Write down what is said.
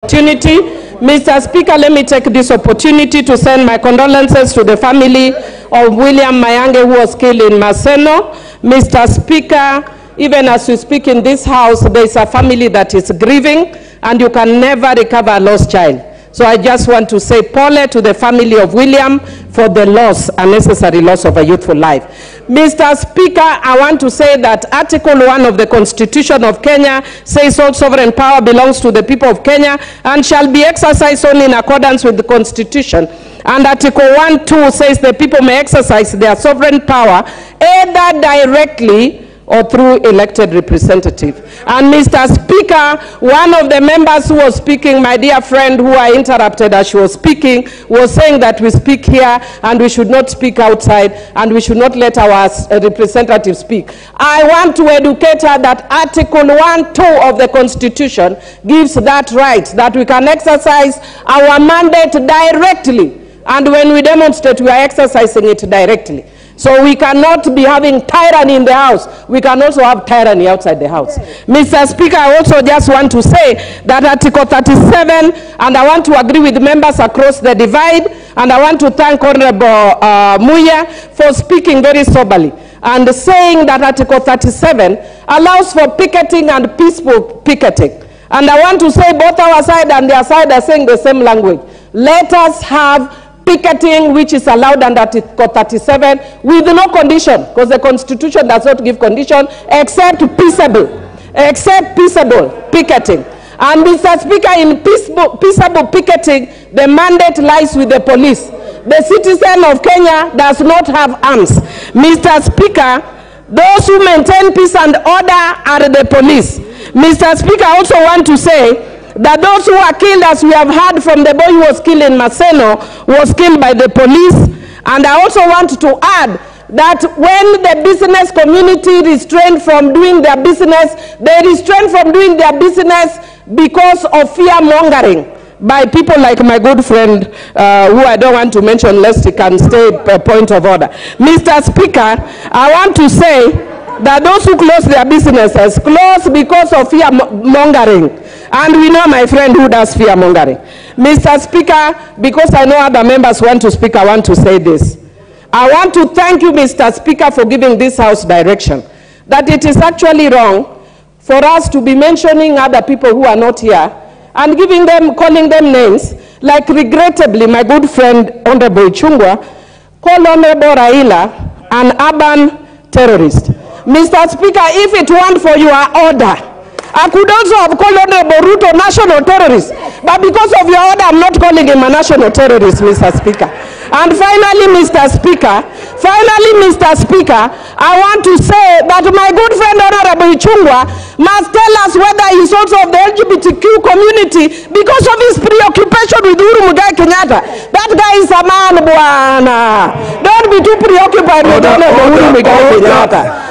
opportunity. Mr. Speaker, let me take this opportunity to send my condolences to the family of William Mayange, who was killed in Maseno. Mr. Speaker, even as we speak in this house, there is a family that is grieving, and you can never recover a lost child. So I just want to say pole to the family of William for the loss, unnecessary loss of a youthful life. Mr. Speaker, I want to say that Article 1 of the Constitution of Kenya says all sovereign power belongs to the people of Kenya and shall be exercised only in accordance with the Constitution. And Article 1(2) says the people may exercise their sovereign power either directly or through elected representative. And Mr. Speaker, one of the members who was speaking, my dear friend who I interrupted as she was speaking, was saying that we speak here and we should not speak outside and we should not let our representatives speak. I want to educate her that Article 1(2) of the Constitution gives that right, that we can exercise our mandate directly. And when we demonstrate, we are exercising it directly. So we cannot be having tyranny in the house. We can also have tyranny outside the house. Mr. Speaker, I also just want to say that Article 37, and I want to agree with members across the divide, and I want to thank Honorable Muya for speaking very soberly and saying that Article 37 allows for picketing and peaceful picketing. And I want to say both our side and their side are saying the same language. Let us have picketing which is allowed under Article 37 with no condition, because the Constitution does not give condition except peaceable picketing. And Mr. Speaker, in peaceable picketing, the mandate lies with the police. The citizen of Kenya does not have arms. Mr. Speaker, those who maintain peace and order are the police. Mr. Speaker, I also want to say that those who are killed, as we have heard from the boy who was killed in Maseno, was killed by the police. And I also want to add that when the business community restrained from doing their business, they restrained from doing their business because of fear-mongering by people like my good friend, who I don't want to mention lest he can stay a point of order. Mr. Speaker, I want to say that those who close their businesses close because of fear-mongering. And we know my friend who does fear-mongering. Mr. Speaker, because I know other members want to speak, I want to say this. I want to thank you, Mr. Speaker, for giving this House direction that it is actually wrong for us to be mentioning other people who are not here and giving them, calling them names, like regrettably my good friend Honorable Ichungwa called Honorable Raila an urban terrorist. Mr. Speaker, if it weren't for your order, I could also have called Honorable Ruto national terrorist. But because of your order, I'm not calling him a national terrorist, Mr. Speaker. And finally, Mr. Speaker, I want to say that my good friend Honorable Ichungwa must tell us whether he's also of the Lgbtq community because of his preoccupation with Uhuru Akakunyima. That guy is a man, bwana. Don't be too preoccupied with Honorable Uhuru Akakunyima.